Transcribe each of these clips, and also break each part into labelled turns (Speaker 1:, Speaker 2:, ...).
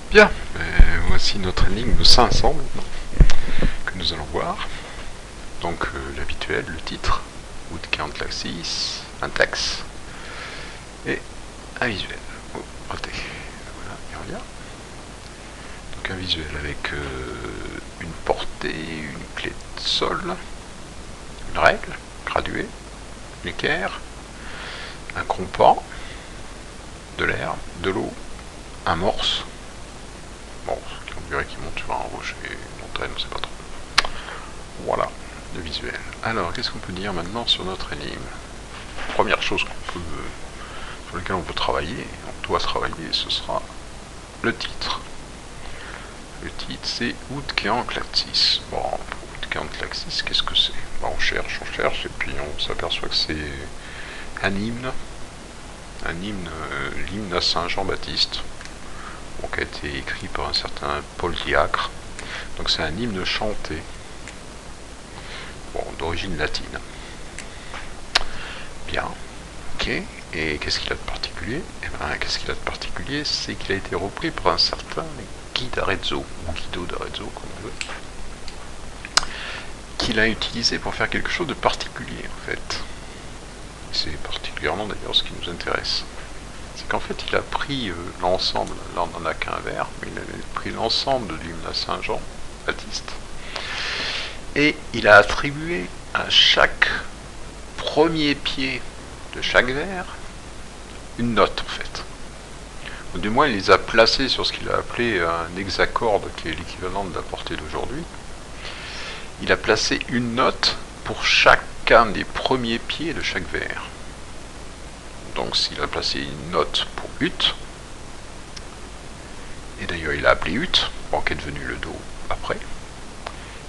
Speaker 1: Bien, voici notre énigme 500 maintenant, que nous allons voir. Donc l'habituel, le titre, Wood Count Laxis, un texte et un visuel. Oh, raté. Voilà, il revient. Donc un visuel avec une portée, une clé de sol, une règle graduée, une équerre, un compas, de l'air, de l'eau, un morse. Bon, on dirait qu'il monte sur un rocher, une montagne, on sait pas trop. Voilà, le visuel. Alors, qu'est-ce qu'on peut dire maintenant sur notre énigme? Première chose sur laquelle on peut travailler, on doit travailler, ce sera le titre. Le titre, c'est Wood Count Laxis. Bon, Wood Count Laxis, qu'est-ce que c'est? Bon, on cherche, et puis on s'aperçoit que c'est un hymne, l'hymne à Saint Jean-Baptiste, qui a été écrit par un certain Paul Diacre. Donc c'est un hymne chanté, bon, d'origine latine. Bien, ok. Et qu'est-ce qu'il a de particulier? Eh bien, qu'est-ce qu'il a de particulier? C'est qu'il a été repris par un certain Guy d'Arezzo, ou Guido d'Arezzo, comme on veut, qu'il a utilisé pour faire quelque chose de particulier, en fait. C'est particulièrement d'ailleurs ce qui nous intéresse. C'est qu'en fait, il a pris l'ensemble, là on n'en a qu'un vers, mais il a pris l'ensemble de l'hymne à Saint Jean-Baptiste, et il a attribué à chaque premier pied de chaque vers une note, en fait. Ou du moins, il les a placés sur ce qu'il a appelé un hexacorde, qui est l'équivalent de la portée d'aujourd'hui. Il a placé une note pour chacun des premiers pieds de chaque vers. Donc s'il a placé une note pour ut, et d'ailleurs il a appelé ut, bon, qui est devenu le do après.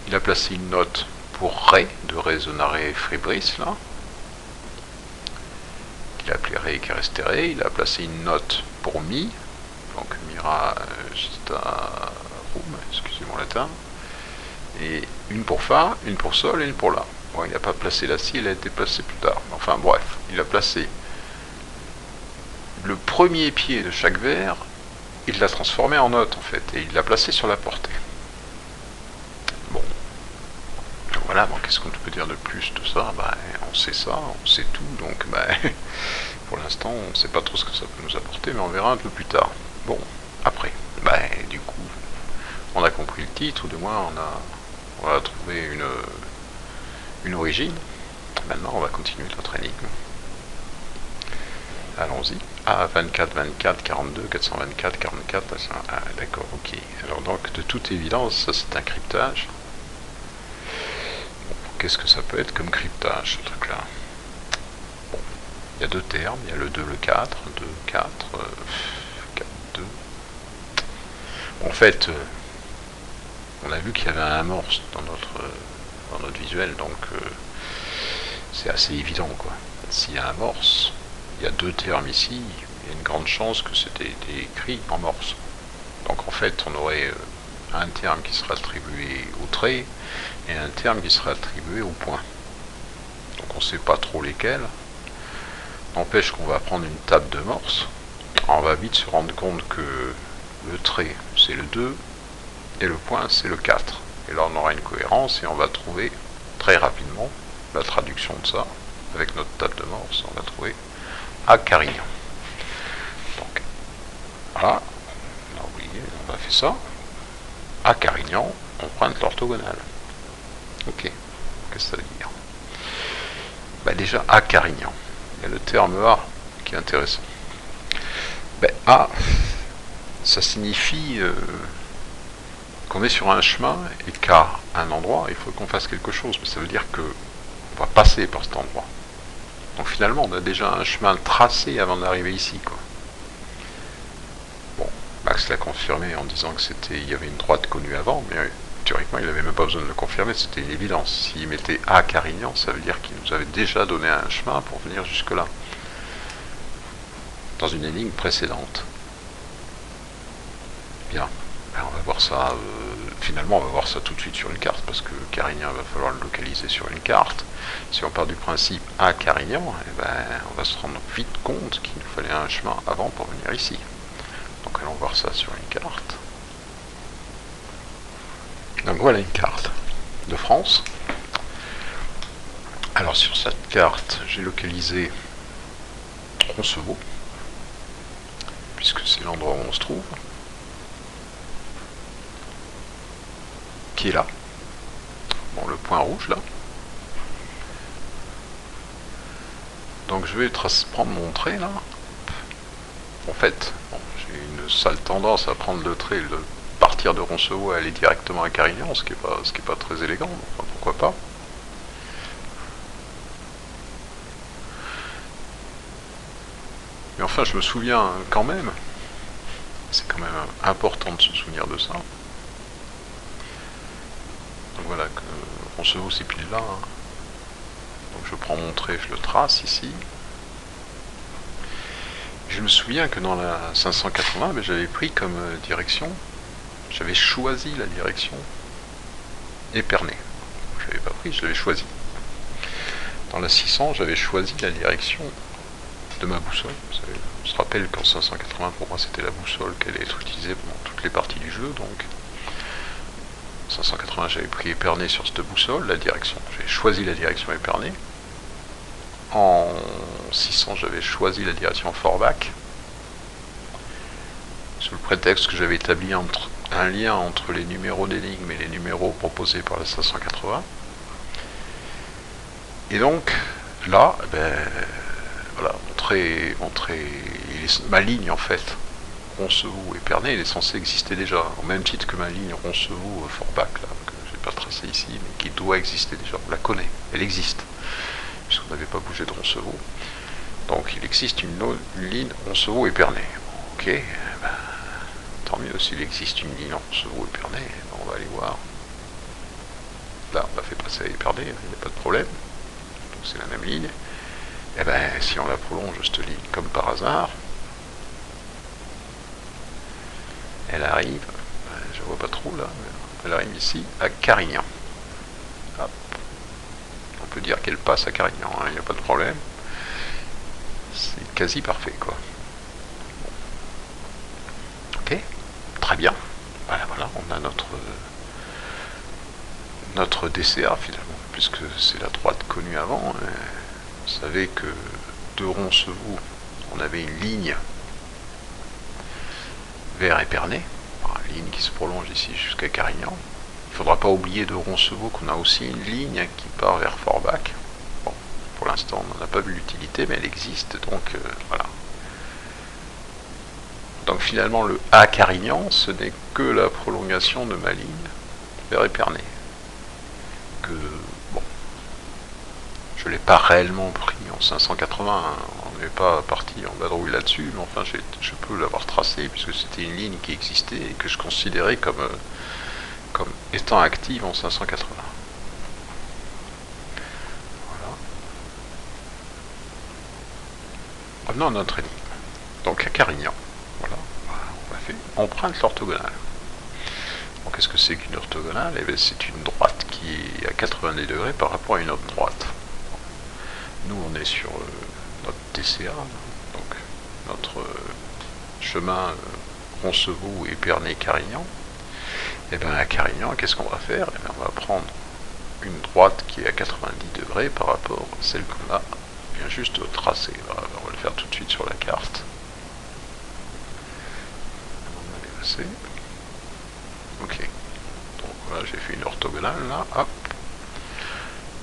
Speaker 1: Il a placé une note pour ré, de résonare febris, là, qu'il a appelé ré qui est resté ré. Il a placé une note pour mi, donc mira gestarum, excusez mon latin, et une pour fa, une pour sol et une pour la. Bon, il n'a pas placé la si, elle a été placée plus tard. Enfin bref, il a placé le premier pied de chaque vers, il l'a transformé en note en fait, et il l'a placé sur la portée. Bon, voilà, bon, qu'est-ce qu'on peut dire de plus de ça? On sait ça, on sait tout, donc pour l'instant on ne sait pas trop ce que ça peut nous apporter, mais on verra un peu plus tard. Bon, après, du coup, on a compris le titre, ou du moins on a trouvé une origine. Maintenant on va continuer notre énigme. Allons-y. Ah, 24, 24, 42, 424, 44, ah, d'accord, ok. Alors donc, de toute évidence, ça c'est un cryptage. Bon, qu'est-ce que ça peut être comme cryptage, ce truc-là? Bon, il y a deux termes, il y a le 2, le 4, 2, 4, 4, 2. En fait, on a vu qu'il y avait un amorce dans notre visuel, donc c'est assez évident, quoi. S'il y a un amorce, il y a deux termes ici, il y a une grande chance que c'était écrit en morse. Donc en fait, on aurait un terme qui sera attribué au trait et un terme qui sera attribué au point. Donc on ne sait pas trop lesquels. N'empêche qu'on va prendre une table de morse. On va vite se rendre compte que le trait, c'est le 2 et le point, c'est le 4. Et là, on aura une cohérence et on va trouver très rapidement la traduction de ça. Avec notre table de morse, on va trouver à Carignan. Donc, voilà, on a oublié, on a fait ça. À Carignan, on pointe l'orthogonale. Ok, qu'est-ce que ça veut dire? Déjà, à Carignan, il y a le terme A qui est intéressant. A, ça signifie qu'on est sur un chemin et qu'à un endroit, il faut qu'on fasse quelque chose. Mais ça veut dire qu'on va passer par cet endroit. Donc finalement, on a déjà un chemin tracé avant d'arriver ici, quoi. Bon, Max l'a confirmé en disant que il y avait une droite connue avant, mais théoriquement, il n'avait même pas besoin de le confirmer, c'était une évidence. S'il mettait à Carignan, ça veut dire qu'il nous avait déjà donné un chemin pour venir jusque-là, dans une énigme précédente. Bien, on va voir ça, finalement on va voir ça tout de suite sur une carte, parce que Carignan, il va falloir le localiser sur une carte. Si on part du principe à Carignan, on va se rendre vite compte qu'il nous fallait un chemin avant pour venir ici. Donc allons voir ça sur une carte. Donc voilà une carte de France. Alors sur cette carte, j'ai localisé Roncevaux, puisque c'est l'endroit où on se trouve, qui est là. Bon, le point rouge là. Donc je vais prendre mon trait là. En fait, bon, j'ai une sale tendance à prendre le trait, de partir de Roncevaux et aller directement à Carignan, ce qui est pas très élégant, enfin pourquoi pas. Mais enfin, je me souviens quand même, c'est quand même important de se souvenir de ça. Donc voilà, que Roncevaux c'est pile là. Hein. Donc je prends mon trait, je le trace ici. Je me souviens que dans la 580, ben, j'avais pris comme direction, j'avais choisi la direction Épernay. Je l'avais pas pris, je l'avais choisi. Dans la 600, j'avais choisi la direction de ma boussole. On se rappelle qu'en 580, pour moi, c'était la boussole qui allait être utilisée pendant toutes les parties du jeu. Donc, en 580, j'avais pris Épernay sur cette boussole, la direction. J'avais choisi la direction Épernay. En 600, j'avais choisi la direction Forbach, sous le prétexte que j'avais établi un lien entre les numéros d'énigmes et les numéros proposés par la 580. Et donc, là, ben, voilà, ma ligne en fait, Roncevaux Épernay, elle est censée exister déjà, au même titre que ma ligne Roncevaux Forbach, là, que je n'ai pas tracée ici, mais qui doit exister déjà, on la connaît, elle existe. Puisqu'on n'avait pas bougé de Roncevaux. Donc il existe une ligne Roncevaux-Épernay. Ok, ben, tant mieux s'il existe une ligne Roncevaux-Épernay, ben, on va aller voir. Là, on l'a fait passer à Épernay, il n'y a pas de problème. Donc c'est la même ligne. Et ben, si on la prolonge, cette ligne, comme par hasard, elle arrive, ben, je vois pas trop là, mais elle arrive ici, à Carignan. Hop. On peut dire qu'elle passe à Carignan, il n'y a pas de problème. C'est quasi parfait, quoi. Bon. Ok, très bien. Voilà, on a notre DCA finalement, puisque c'est la droite connue avant. Vous savez que de Roncevaux, on avait une ligne vers Épernay, une ligne qui se prolonge ici jusqu'à Carignan. Il ne faudra pas oublier de Roncevaux qu'on a aussi une ligne qui part vers Forbach. Bon, pour l'instant, on n'en a pas vu l'utilité, mais elle existe, donc voilà. Donc finalement, le A Carignan, ce n'est que la prolongation de ma ligne vers Épernay. Que, bon, je ne l'ai pas réellement pris en 580, hein. On n'est pas parti en vadrouille là-dessus, mais enfin, je peux l'avoir tracé, puisque c'était une ligne qui existait et que je considérais comme étant active en 580. Voilà. Revenons à notre énigme. Donc à Carignan, voilà, on a fait empreinte l'orthogonale. Donc qu'est-ce que c'est qu'une orthogonale? Eh bien, c'est une droite qui est à 90 degrés par rapport à une autre droite. Nous, on est sur notre TCA, donc notre chemin Roncevaux, Épernay, Carignan. Et bien à Carignan, qu'est-ce qu'on va faire? Et bien, on va prendre une droite qui est à 90 degrés par rapport à celle qu'on a bien juste tracée. On va le faire tout de suite sur la carte. On va l'effacer. Ok. Donc voilà, j'ai fait une orthogonale là. Hop.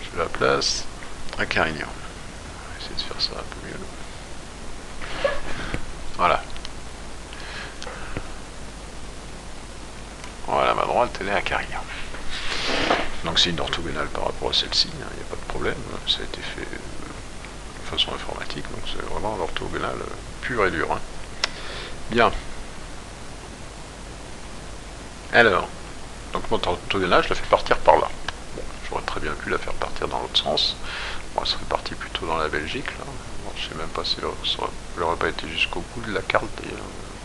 Speaker 1: Je la place à Carignan. On va essayer de faire ça un peu mieux. Voilà. Voilà, ma droite, elle est à Carignan. Donc c'est une orthogonale par rapport à celle-ci, il n'y a pas de problème. Ça a été fait de façon informatique, donc c'est vraiment l'orthogonale pure et dure. Hein. Bien. Alors, donc mon orthogonale, je la fais partir par là. Bon, j'aurais très bien pu la faire partir dans l'autre sens. Bon, elle serait partie plutôt dans la Belgique, là. Bon, je sais même pas si elle n'aurait pas été jusqu'au bout de la carte, et,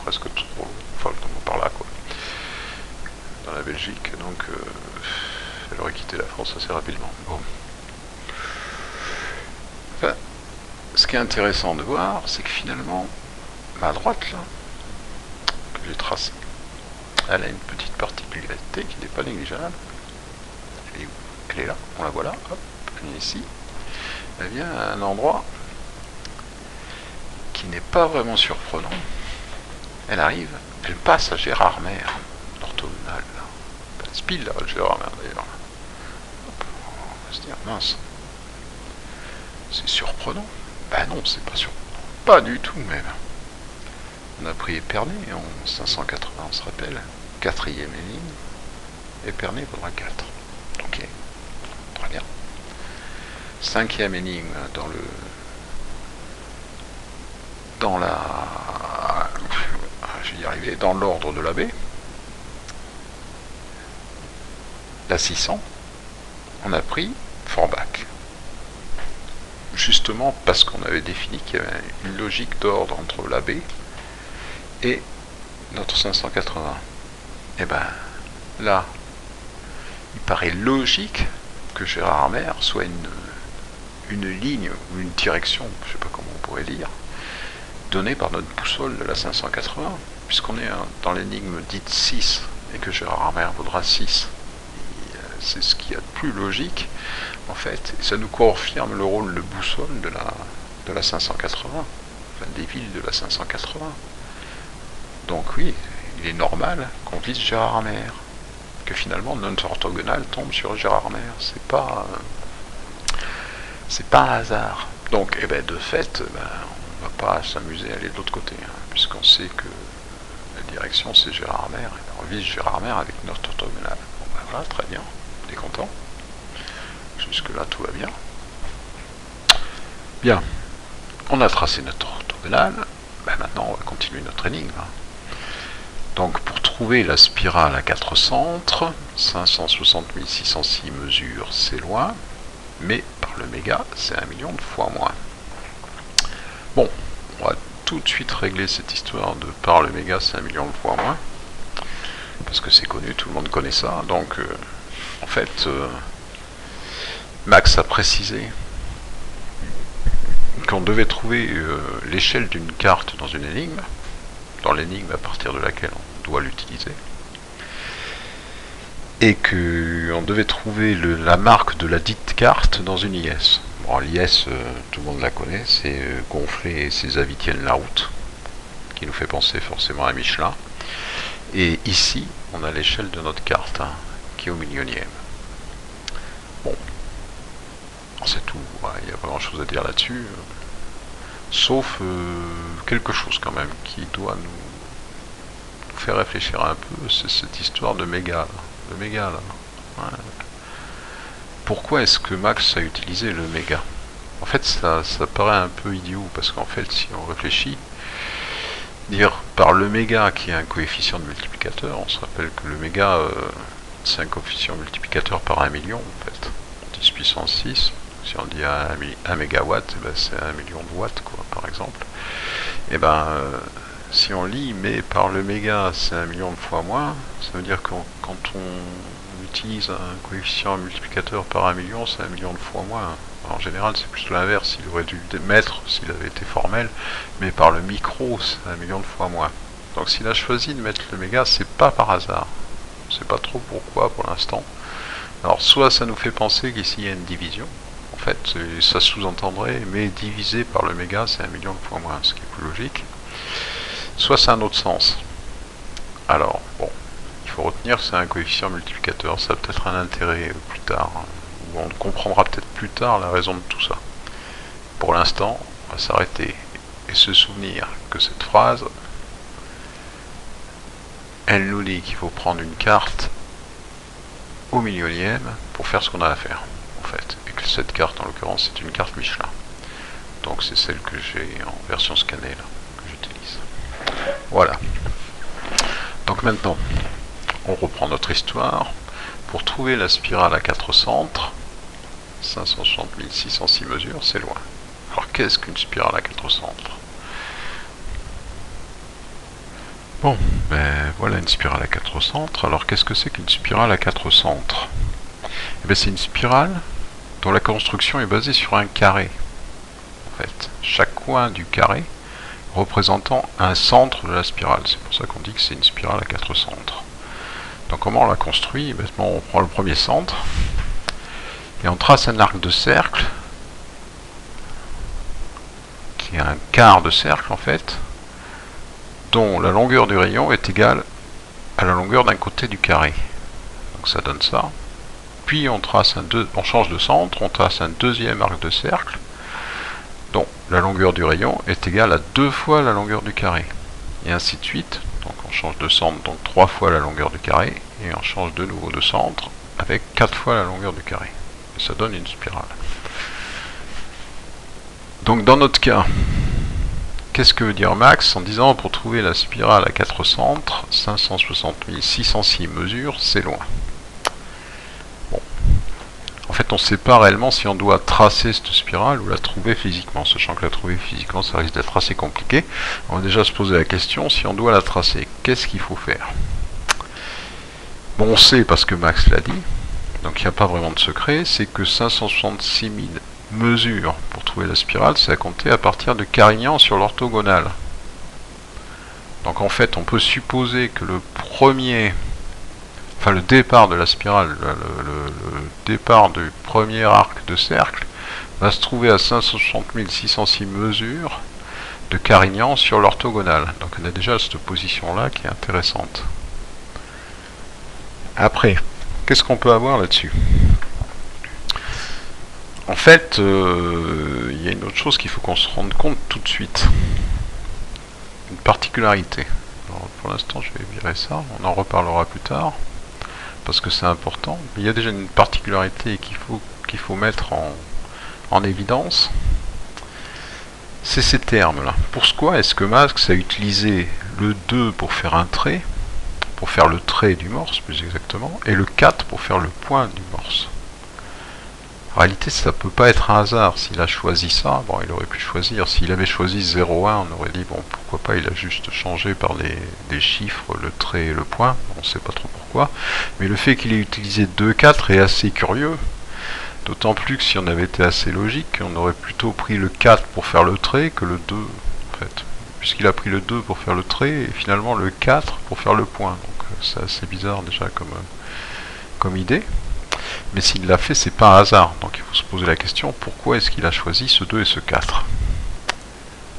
Speaker 1: presque trop, enfin, par là, quoi. Dans la Belgique, donc elle aurait quitté la France assez rapidement. Bon. Enfin, ce qui est intéressant de voir, c'est que finalement, ma droite, là, que j'ai tracée, elle a une petite particularité qui n'est pas négligeable, Elle est là, on la voit là, hop, elle est ici. Elle vient à un endroit qui n'est pas vraiment surprenant. Elle arrive, elle passe à Gérard Maire, orthogonale. Pas de speed là, Gérard Maire d'ailleurs. On va se dire, mince, c'est surprenant. Ben non, c'est pas surprenant. Pas du tout même. On a pris Épernay en 580, on se rappelle. Quatrième énigme. Épernay vaudra 4. Ok, très bien. Cinquième énigme dans je vais y arriver, dans l'ordre de la baie. La 600, on a pris Forbach. Justement parce qu'on avait défini qu'il y avait une logique d'ordre entre la baie et notre 580. Et ben là, il paraît logique que Gérard Maire soit une ligne ou une direction, je ne sais pas comment on pourrait dire, donnée par notre boussole de la 580, puisqu'on est dans l'énigme dite 6 et que Gérard Maire vaudra 6. C'est ce qu'il y a de plus logique en fait, et ça nous confirme le rôle de boussole de la 580, enfin des villes de la 580. Donc oui, il est normal qu'on vise Gérard Maire, que finalement notre orthogonale tombe sur Gérard Maire. C'est pas un hasard. Donc eh ben, de fait, on va pas s'amuser à aller de l'autre côté, hein, puisqu'on sait que la direction c'est Gérard Maire, et on vise Gérard Maire avec notre orthogonale. Bon ben voilà, très bien, on est content. Jusque là tout va bien. Bien, on a tracé notre orthogonale, ben maintenant on va continuer notre énigme. Donc pour trouver la spirale à 4 centres, 560 606 mesures c'est loin, mais par le méga c'est 1 million de fois moins. Bon, on va tout de suite régler cette histoire de par le méga c'est 1 million de fois moins, parce que c'est connu, tout le monde connaît ça. Donc en fait, Max a précisé qu'on devait trouver l'échelle d'une carte dans une énigme, dans l'énigme à partir de laquelle on doit l'utiliser, et qu'on devait trouver la marque de la dite carte dans une IS. Bon, l'IS, tout le monde la connaît, c'est gonfler et ses avis tiennent la route, qui nous fait penser forcément à Michelin. Et ici, on a l'échelle de notre carte, hein, qui est au millionième. Bon, c'est tout, il n'y a pas grand chose à dire là-dessus, sauf quelque chose quand même qui doit nous faire réfléchir un peu, c'est cette histoire de méga, là. Ouais. Pourquoi est-ce que Max a utilisé le méga? En fait, ça paraît un peu idiot, parce qu'en fait, si on réfléchit, dire par le méga qui est un coefficient de multiplicateur, on se rappelle que le méga, c'est un coefficient multiplicateur par 1 million, en fait, 10 puissance 6. Si on dit 1 mégawatt, ben c'est 1 million de watts, quoi, par exemple. Et ben, si on lit, mais par le méga, c'est 1 million de fois moins, ça veut dire que quand on utilise un coefficient multiplicateur par 1 million, c'est 1 million de fois moins. En général, c'est plutôt l'inverse, il aurait dû mettre, s'il avait été formel, mais par le micro, c'est 1 million de fois moins. Donc s'il a choisi de mettre le méga, c'est pas par hasard. On sait pas trop pourquoi pour l'instant. Alors soit ça nous fait penser qu'ici il y a une division, en fait, ça sous-entendrait, mais divisé par le méga, c'est 1 million de fois moins, ce qui est plus logique. Soit c'est un autre sens. Alors, bon, il faut retenir que c'est un coefficient multiplicateur, ça a peut-être un intérêt plus tard, hein, où on comprendra peut-être plus tard la raison de tout ça. Pour l'instant, on va s'arrêter et se souvenir que cette phrase, elle nous dit qu'il faut prendre une carte au millionième pour faire ce qu'on a à faire, en fait. Et que cette carte, en l'occurrence, c'est une carte Michelin. Donc c'est celle que j'ai en version scannée, là, que j'utilise. Voilà. Donc maintenant, on reprend notre histoire. Pour trouver la spirale à 4 centres, 560 606 mesures, c'est loin. Alors qu'est-ce qu'une spirale à 4 centres? Bon, ben voilà une spirale à 4 centres. Alors qu'est-ce que c'est qu'une spirale à 4 centres? Eh bien c'est une spirale dont la construction est basée sur un carré. En fait, chaque coin du carré représentant un centre de la spirale. C'est pour ça qu'on dit que c'est une spirale à 4 centres. Donc comment on la construit? Ben, on prend le premier centre. et on trace un arc de cercle qui est un quart de cercle en fait, dont la longueur du rayon est égale à la longueur d'un côté du carré. Donc ça donne ça. Puis on change de centre, on trace un deuxième arc de cercle dont la longueur du rayon est égale à 2 fois la longueur du carré. Et ainsi de suite. Donc on change de centre, donc 3 fois la longueur du carré, et on change de nouveau de centre avec 4 fois la longueur du carré. Et ça donne une spirale. Donc dans notre cas, qu'est-ce que veut dire max en disant pour trouver la spirale à 4 centres, 560 606 mesures, c'est loin. Bon. En fait, on ne sait pas réellement si on doit tracer cette spirale ou la trouver physiquement, sachant que la trouver physiquement, ça risque d'être assez compliqué. On va déjà se poser la question, si on doit la tracer, qu'est-ce qu'il faut faire? Bon, on sait parce que Max l'a dit, donc il n'y a pas vraiment de secret, c'est que 566 000 mesures pour trouver la spirale, c'est à compter à partir de Carignan sur l'orthogonale. Donc en fait, on peut supposer que le départ de la spirale, le départ du premier arc de cercle, va se trouver à 560 606 mesures de Carignan sur l'orthogonale. Donc on a déjà cette position-là qui est intéressante. Après, qu'est-ce qu'on peut avoir là-dessus? En fait, il y a une autre chose qu'il faut qu'on se rende compte tout de suite. Une particularité. Alors, pour l'instant, je vais virer ça. On en reparlera plus tard. Parce que c'est important. Mais il y a déjà une particularité qu'il faut mettre en évidence. C'est ces termes-là. Pourquoi est-ce que Max a utilisé le 2 pour faire un trait, pour faire le trait du morse plus exactement, et le 4 pour faire le point du morse? En réalité, ça peut pas être un hasard. S'il a choisi ça, bon, il aurait pu choisir. S'il avait choisi 0,1, on aurait dit, bon, pourquoi pas, il a juste changé par des chiffres, le trait et le point. On ne sait pas trop pourquoi. Mais le fait qu'il ait utilisé 2, 4 est assez curieux. D'autant plus que si on avait été assez logique, on aurait plutôt pris le 4 pour faire le trait que le 2, en fait. Puisqu'il a pris le 2 pour faire le trait, et finalement le 4 pour faire le point. Donc c'est assez bizarre déjà comme idée. Mais s'il l'a fait, c'est pas un hasard. Donc il faut se poser la question, pourquoi est-ce qu'il a choisi ce 2 et ce 4?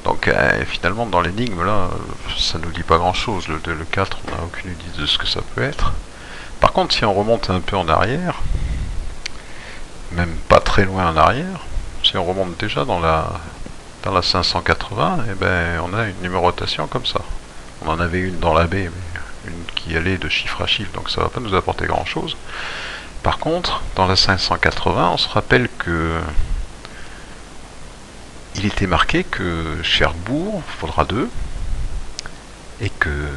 Speaker 1: Donc finalement, dans l'énigme, là, ça nous dit pas grand-chose. Le 2 et le 4, on n'a aucune idée de ce que ça peut être. Par contre, si on remonte un peu en arrière, même pas très loin en arrière, si on remonte déjà dans la 580, eh ben, on a une numérotation comme ça. On en avait une dans la B, mais une qui allait de chiffre à chiffre, donc ça va pas nous apporter grand-chose. Par contre, dans la 580, on se rappelle que il était marqué que Cherbourg vaudra 2 et que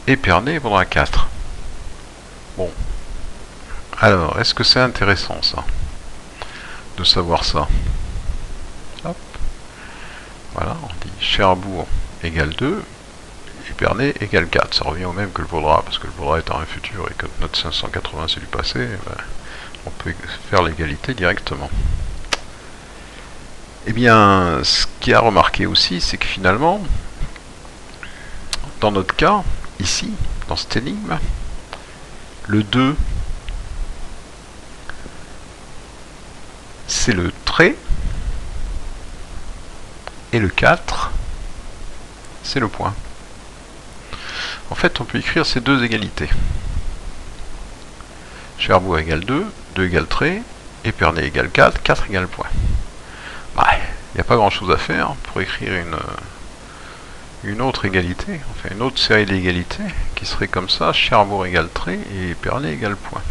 Speaker 1: Épernay vaudra 4. Bon. Alors, est-ce que c'est intéressant ça? De savoir ça? Hop. Voilà, on dit Cherbourg égale 2, Épernay égale 4. Ça revient au même que le vaudra, parce que le vaudra étant un futur et que notre 580 c'est du passé, ben, on peut faire l'égalité directement. Eh bien, ce qu'il y a remarqué aussi, c'est que finalement, dans notre cas, ici, dans cette énigme, le 2, c'est le trait, et le 4, c'est le point. En fait, on peut écrire ces deux égalités. Cherbourg égale 2, 2 égale trait, Épernay égale 4, 4 égale point. Ouais, il n'y a pas grand chose à faire pour écrire une autre égalité, enfin une autre série d'égalités qui serait comme ça, Cherbourg égale trait et Épernay égale point.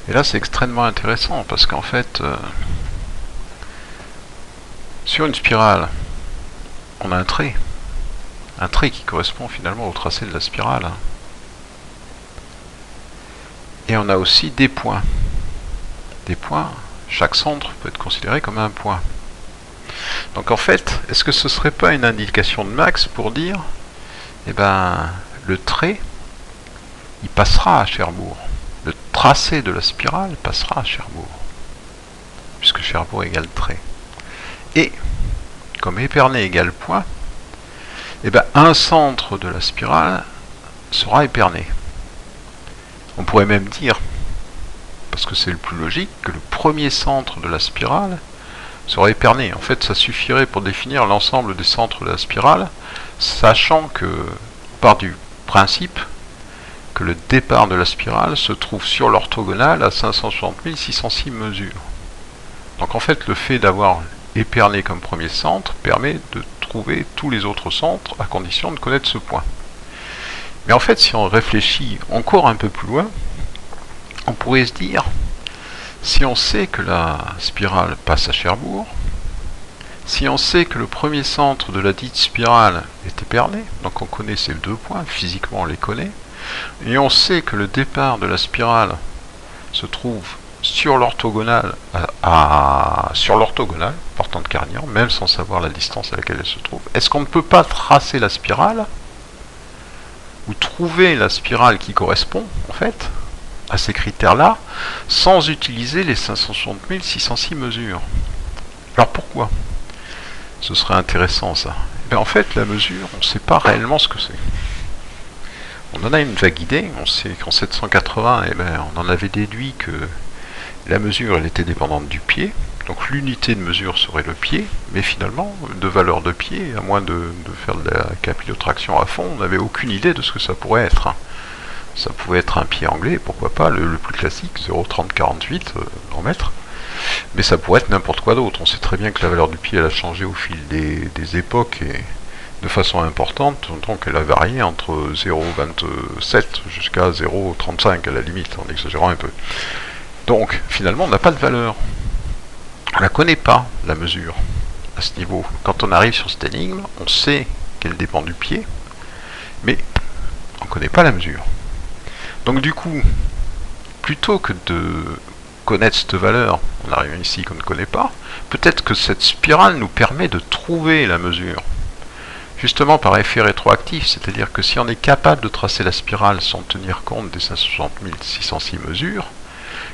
Speaker 1: Et là c'est extrêmement intéressant parce qu'en fait, sur une spirale, on a un trait qui correspond finalement au tracé de la spirale. Et on a aussi des points. Des points, chaque centre peut être considéré comme un point. Donc en fait, est-ce que ce serait pas une indication de Max pour dire, eh ben, le trait, il passera à Cherbourg. Le tracé de la spirale passera à Cherbourg. Puisque Cherbourg égale trait. Et, comme Épernay égale point, eh ben, un centre de la spirale sera Épernay. On pourrait même dire, parce que c'est le plus logique, que le premier centre de la spirale soit éperné. En fait, ça suffirait pour définir l'ensemble des centres de la spirale, sachant que, on part du principe que le départ de la spirale se trouve sur l'orthogonale à 560 606 mesures. Donc en fait, le fait d'avoir éperné comme premier centre permet de trouver tous les autres centres à condition de connaître ce point. Mais en fait, si on réfléchit encore un peu plus loin, on pourrait se dire, si on sait que la spirale passe à Cherbourg, si on sait que le premier centre de la dite spirale est éperné, donc on connaît ces deux points, physiquement on les connaît, et on sait que le départ de la spirale se trouve sur l'orthogonale, partant de Carignan, même sans savoir la distance à laquelle elle se trouve, est-ce qu'on ne peut pas tracer la spirale, ou trouver la spirale qui correspond, en fait, à ces critères-là, sans utiliser les 560 606 mesures? Alors pourquoi? Ce serait intéressant ça. Et bien, en fait, la mesure, on ne sait pas réellement ce que c'est. On en a une vague idée, on sait qu'en 780, on en avait déduit que la mesure elle était dépendante du pied, donc l'unité de mesure serait le pied, mais finalement, de valeur de pied, à moins de faire de la capillotraction à fond, on n'avait aucune idée de ce que ça pourrait être. Ça pouvait être un pied anglais, pourquoi pas, le plus classique, 0,3048 en mètres, mais ça pourrait être n'importe quoi d'autre. On sait très bien que la valeur du pied elle a changé au fil des époques et de façon importante, donc elle a varié entre 0,27 jusqu'à 0,35 à la limite, en exagérant un peu. Donc finalement on n'a pas de valeur. On ne la connaît pas, la mesure, à ce niveau. Quand on arrive sur cette énigme, on sait qu'elle dépend du pied, mais on ne connaît pas la mesure. Donc du coup, plutôt que de connaître cette valeur, on arrive ici qu'on ne connaît pas, peut-être que cette spirale nous permet de trouver la mesure. Justement par effet rétroactif, c'est-à-dire que si on est capable de tracer la spirale sans tenir compte des 560 606 mesures,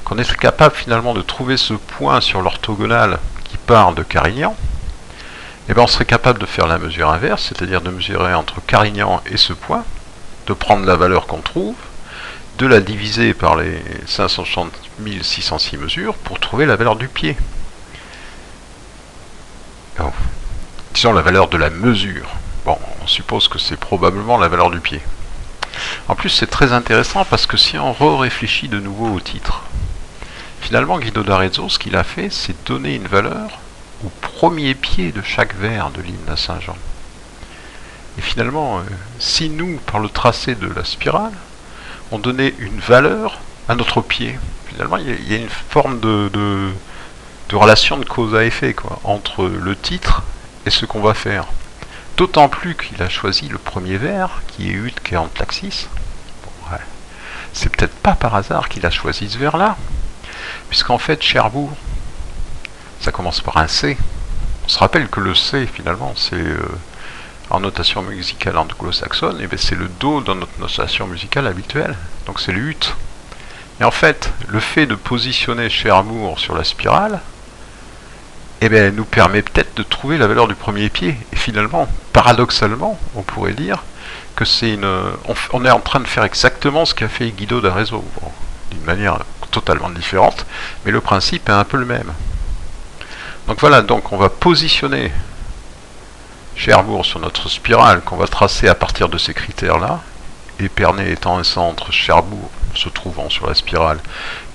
Speaker 1: qu'on est capable finalement de trouver ce point sur l'orthogonale qui part de Carignan, et bien on serait capable de faire la mesure inverse, c'est-à-dire de mesurer entre Carignan et ce point, de prendre la valeur qu'on trouve, de la diviser par les 560 606 mesures pour trouver la valeur du pied. Oh. Disons la valeur de la mesure. Bon, on suppose que c'est probablement la valeur du pied. En plus, c'est très intéressant parce que si on réfléchit de nouveau au titre, finalement, Guido d'Arezzo, ce qu'il a fait, c'est donner une valeur au premier pied de chaque vers de l'hymne à Saint-Jean. Et finalement, si nous, par le tracé de la spirale, on donnait une valeur à notre pied, finalement, il y a une forme de relation de cause à effet, quoi, entre le titre et ce qu'on va faire. D'autant plus qu'il a choisi le premier vers, qui est Ut Queant Laxis. Bon, ouais. C'est peut-être pas par hasard qu'il a choisi ce vers-là, puisqu'en fait, Cherbourg, ça commence par un C. On se rappelle que le C, finalement, c'est en notation musicale anglo-saxonne, et bien c'est le Do dans notre notation musicale habituelle. Donc c'est le Ut. Et en fait, le fait de positionner Cherbourg sur la spirale, eh bien, nous permet peut-être de trouver la valeur du premier pied. Et finalement, paradoxalement, on pourrait dire que c'est on est en train de faire exactement ce qu'a fait Guido d'Arezzo, bon, d'une manière totalement différente, mais le principe est un peu le même. Donc voilà, donc on va positionner Cherbourg sur notre spirale qu'on va tracer à partir de ces critères-là, Épernay étant un centre, Cherbourg se trouvant sur la spirale,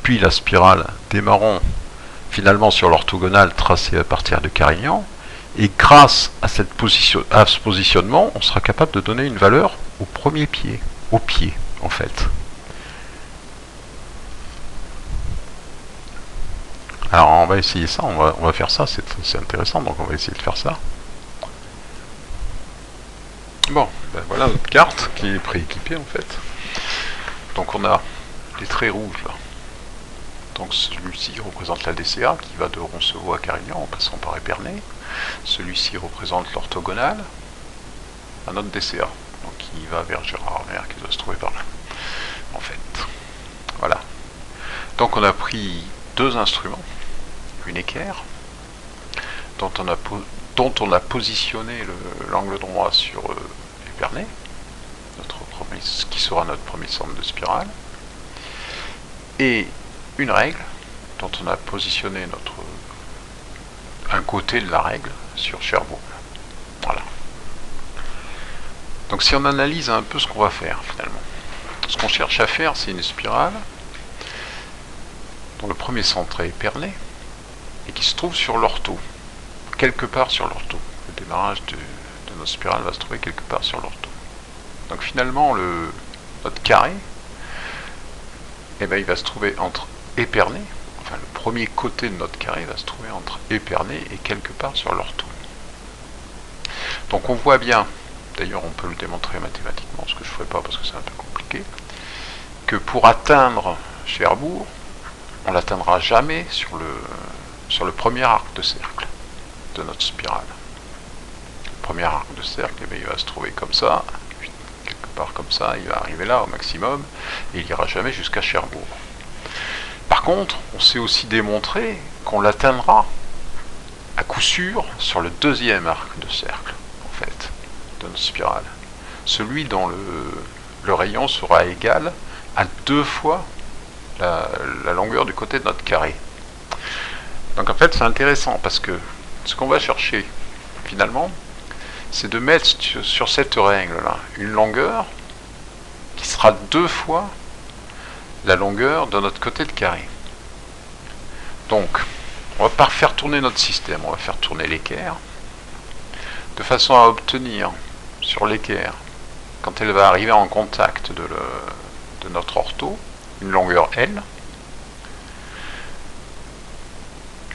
Speaker 1: puis la spirale démarrant finalement sur l'orthogonale tracée à partir de Carignan, et grâce à ce positionnement, on sera capable de donner une valeur au premier pied, au pied en fait. Alors on va essayer ça, on va faire ça, c'est intéressant, donc on va essayer de faire ça. Bon, ben voilà notre carte qui est prééquipée en fait. Donc on a les traits rouges là. Donc celui-ci représente la DCA qui va de Roncevaux à Carignan en passant par Épernay. Celui-ci représente l'orthogonale, un autre DCA, donc qui va vers Gérardmer qui doit se trouver par là. En fait, voilà. Donc on a pris deux instruments, une équerre, dont on a positionné l'angle droit sur Épernay, qui sera notre premier centre de spirale, et une règle dont on a positionné un côté de la règle sur Cherbourg. Voilà. Donc si on analyse un peu ce qu'on va faire finalement, ce qu'on cherche à faire, c'est une spirale dont le premier centre est Épernay et qui se trouve sur l'ortho, quelque part sur l'ortho. Le démarrage de notre spirale va se trouver quelque part sur l'ortho. Donc finalement, notre carré, eh ben, il va se trouver entre Épernay, enfin le premier côté de notre carré va se trouver entre Épernay et quelque part sur l'ortho. Donc on voit bien, d'ailleurs on peut le démontrer mathématiquement, ce que je ne ferai pas parce que c'est un peu compliqué, que pour atteindre Cherbourg, on ne l'atteindra jamais sur le premier arc de cercle de notre spirale. Le premier arc de cercle, eh bien, il va se trouver comme ça, quelque part comme ça, il va arriver là au maximum, et il n'ira jamais jusqu'à Cherbourg. Par contre, on sait aussi démontrer qu'on l'atteindra à coup sûr sur le deuxième arc de cercle, en fait, de notre spirale. Celui dont le rayon sera égal à 2 fois la longueur du côté de notre carré. Donc en fait c'est intéressant parce que ce qu'on va chercher finalement, c'est de mettre sur cette règle là une longueur qui sera 2 fois la longueur de notre côté de carré. Donc on va pas faire tourner notre système, on va faire tourner l'équerre de façon à obtenir sur l'équerre, quand elle va arriver en contact de notre ortho, une longueur L.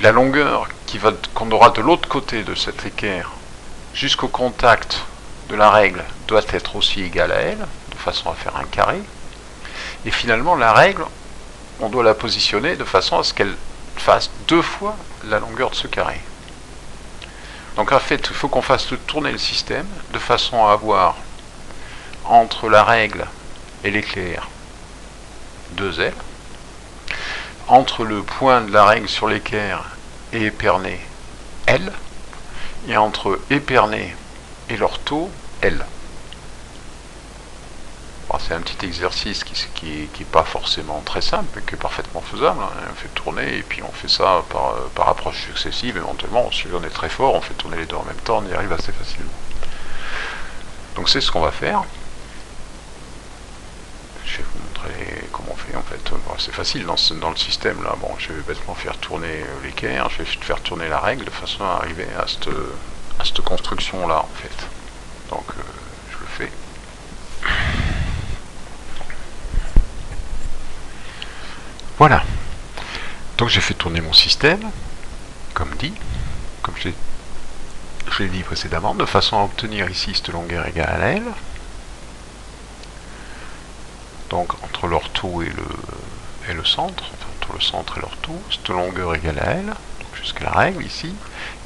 Speaker 1: La longueur qu'on aura de l'autre côté de cette équerre jusqu'au contact de la règle doit être aussi égale à L, de façon à faire un carré. Et finalement, la règle, on doit la positionner de façon à ce qu'elle fasse 2 fois la longueur de ce carré. Donc en fait, il faut qu'on fasse tourner le système de façon à avoir entre la règle et l'équerre 2L, entre le point de la règle sur l'équerre et Épernay L, et entre Épernay et l'ortho L. Bon, c'est un petit exercice qui n'est pas forcément très simple, mais qui est parfaitement faisable. On fait tourner et puis on fait ça par approche successive. Éventuellement, si on est très fort, on fait tourner les deux en même temps, on y arrive assez facilement. Donc c'est ce qu'on va faire. Je vais vous montrer comment on fait en fait. Bon, c'est facile dans le système là. Bon, je vais bêtement faire tourner l'équerre, je vais faire tourner la règle de façon à arriver à cette construction là en fait. Donc je le fais. Voilà. Donc j'ai fait tourner mon système, comme dit, comme je l'ai dit précédemment, de façon à obtenir ici cette longueur égale à L. Donc entre l'ortho et le centre, enfin, entre le centre et l'ortho, cette longueur égale à L, donc jusqu'à la règle ici,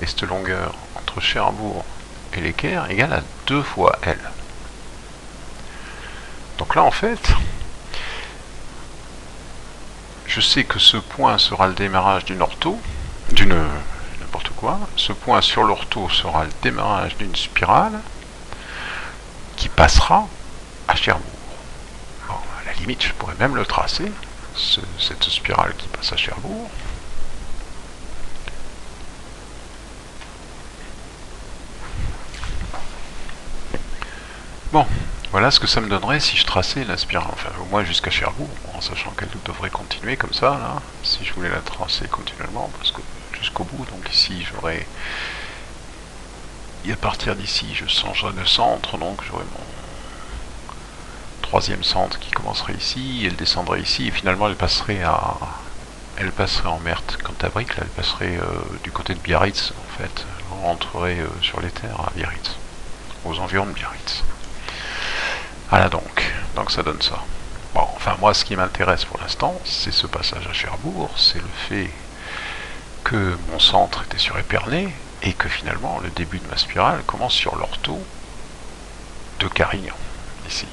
Speaker 1: et cette longueur entre Cherbourg et l'équerre égale à 2 fois L. Donc là en fait, je sais que ce point sera le démarrage d'une ortho, n'importe quoi, ce point sur l'ortho sera le démarrage d'une spirale qui passera à Cherbourg. À la limite, je pourrais même le tracer, cette spirale qui passe à Cherbourg. Bon, voilà ce que ça me donnerait si je traçais la spirale, enfin au moins jusqu'à Cherbourg, en sachant qu'elle devrait continuer comme ça, là, si je voulais la tracer continuellement, parce que jusqu'au bout, donc ici j'aurais... Et à partir d'ici, je changerai de centre, donc j'aurai mon troisième centre qui commencerait ici, elle descendrait ici, et finalement elle passerait en Meurthe Cantabrique, là, elle passerait du côté de Biarritz, en fait, on rentrerait sur les terres à Biarritz, aux environs de Biarritz. Voilà donc ça donne ça. Bon, enfin moi ce qui m'intéresse pour l'instant, c'est ce passage à Cherbourg, c'est le fait que mon centre était sur Épernay, et que finalement le début de ma spirale commence sur l'ortho de Carignan, ici.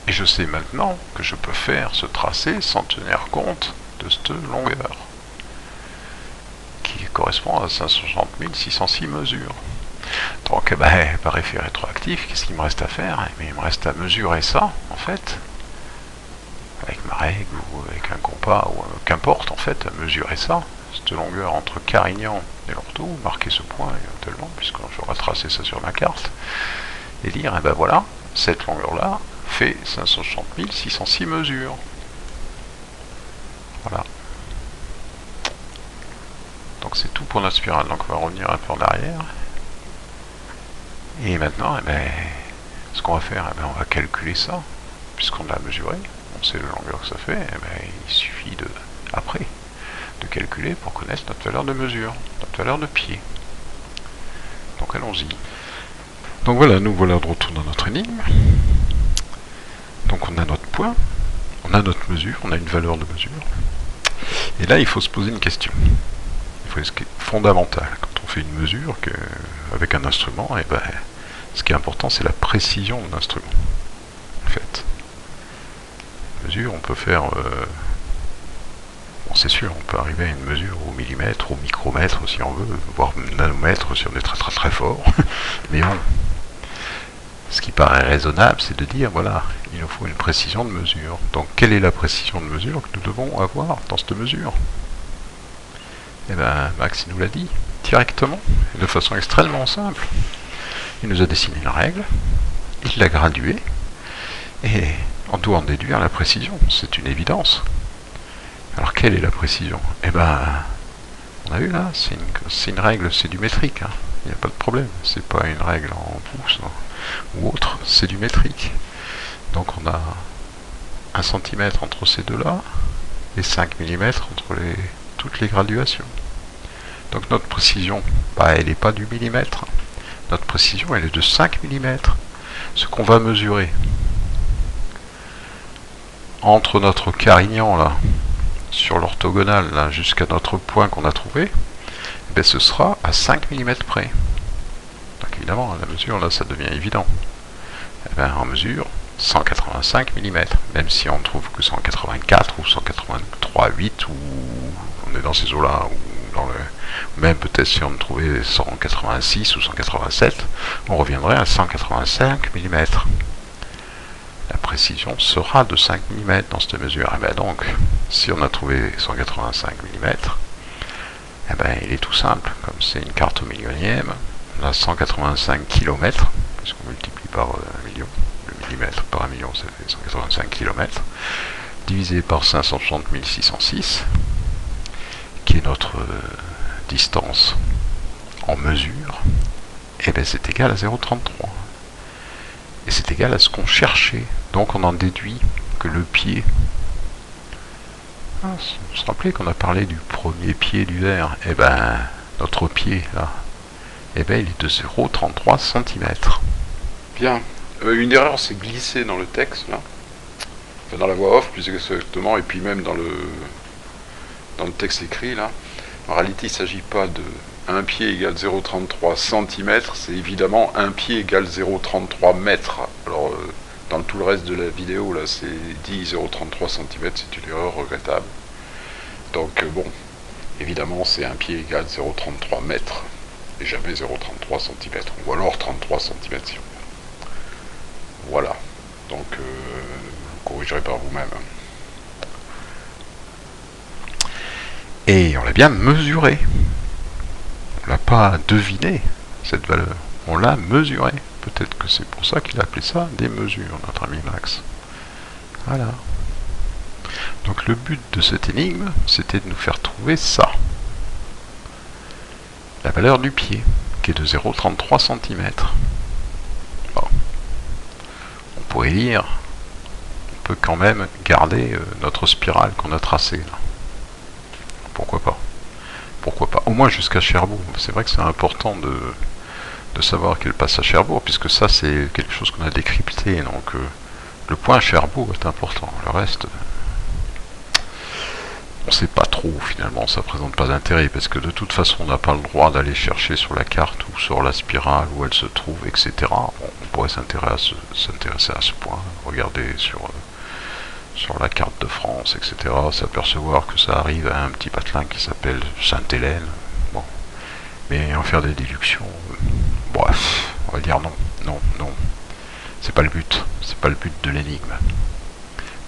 Speaker 1: Et je sais maintenant que je peux faire ce tracé sans tenir compte de cette longueur, qui correspond à 560 606 mesures. Donc, par effet rétroactif, qu'est-ce qu'il me reste à faire? Il me reste à mesurer ça, en fait, avec ma règle ou avec un compas, ou qu'importe en fait, à mesurer ça, cette longueur entre Carignan et l'ortho, marquer ce point éventuellement, puisque j'aurai tracé ça sur ma carte, et dire, et ben voilà, cette longueur-là fait 560 606 mesures. Voilà. Donc c'est tout pour notre spirale. Donc on va revenir un peu en arrière. Et maintenant, eh ben, ce qu'on va faire, eh ben, on va calculer ça, puisqu'on l'a mesuré, on sait la longueur que ça fait, eh ben, il suffit après de calculer pour connaître notre valeur de mesure, notre valeur de pied. Donc allons-y. Donc voilà, nous voilà de retour dans notre énigme. Donc on a notre point, on a notre mesure, on a une valeur de mesure. Et là, il faut se poser une question. Ce qui est fondamental quand on fait une mesure avec un instrument, et ben, ce qui est important, c'est la précision de l'instrument. En fait, mesure, on peut faire, bon, c'est sûr, on peut arriver à une mesure au millimètre, au micromètre si on veut, voire nanomètre si on est très très très fort. Mais bon, ce qui paraît raisonnable, c'est de dire, voilà, il nous faut une précision de mesure. Donc, quelle est la précision de mesure que nous devons avoir dans cette mesure? Eh bien, Max il nous l'a dit directement, de façon extrêmement simple. Il nous a dessiné une règle, il l'a graduée, et on doit en déduire la précision, c'est une évidence. Alors quelle est la précision? Eh bien, on a vu là, c'est une règle, c'est du métrique, hein. Il n'y a pas de problème, c'est pas une règle en pouces ou autre, c'est du métrique. Donc on a 1 cm entre ces deux-là, et 5 mm entre toutes les graduations. Donc notre précision, bah, elle n'est pas du millimètre. Notre précision, elle est de 5 mm. Ce qu'on va mesurer entre notre carignan là, sur l'orthogonale là, jusqu'à notre point qu'on a trouvé, ben, ce sera à 5 mm près. Donc évidemment, la mesure là, ça devient évident. Et ben, on mesure 185 mm, même si on trouve que 184 ou 183,8 ou on est dans ces eaux-là, ou dans même peut-être si on trouvait 186 ou 187, on reviendrait à 185 mm. La précision sera de 5 mm dans cette mesure. Et ben donc, si on a trouvé 185 mm, et ben il est tout simple, comme c'est une carte au millionième, on a 185 km, puisqu'on multiplie par 1 million, le millimètre par 1 million, ça fait 185 km, divisé par 560 606, qui est notre distance en mesure, et bien c'est égal à 0,33. Et c'est égal à ce qu'on cherchait. Donc on en déduit que le pied... vous vous rappelez qu'on a parlé du premier pied du verre? Et ben notre pied là, et ben il est de 0,33 cm. Bien. Une erreur s'est glissée dans le texte là. Enfin, dans la voix off plus exactement, et puis même dans le texte écrit là. En réalité, il ne s'agit pas de 1 pied égale 0,33 cm, c'est évidemment 1 pied égale 0,33 mètres. Alors, dans tout le reste de la vidéo, là, c'est dit 0,33 cm, c'est une erreur regrettable. Donc, bon, évidemment, c'est 1 pied égale 0,33 mètres, et jamais 0,33 cm, ou alors 33 cm si on veut. Voilà, donc, vous corrigerez par vous-même. Et on l'a bien mesuré. On l'a pas deviné, cette valeur. On l'a mesuré. Peut-être que c'est pour ça qu'il a appelé ça des mesures, notre ami Max. Voilà. Donc le but de cette énigme, c'était de nous faire trouver ça. La valeur du pied, qui est de 0,33 cm. Bon. On pourrait dire, on peut quand même garder notre spirale qu'on a tracée là. Pourquoi pas? Pourquoi pas? Au moins jusqu'à Cherbourg. C'est vrai que c'est important de savoir qu'elle passe à Cherbourg, puisque ça c'est quelque chose qu'on a décrypté. Donc le point Cherbourg est important. Le reste, on ne sait pas trop finalement, ça présente pas d'intérêt, parce que de toute façon on n'a pas le droit d'aller chercher sur la carte ou sur la spirale où elle se trouve, etc. Bon, on pourrait s'intéresser à ce point, regarder sur la carte de France, etc., s'apercevoir que ça arrive à un petit patelin qui s'appelle Sainte-Hélène. Bon. Mais en faire des déductions, bref, on va dire non. C'est pas le but. C'est pas le but de l'énigme.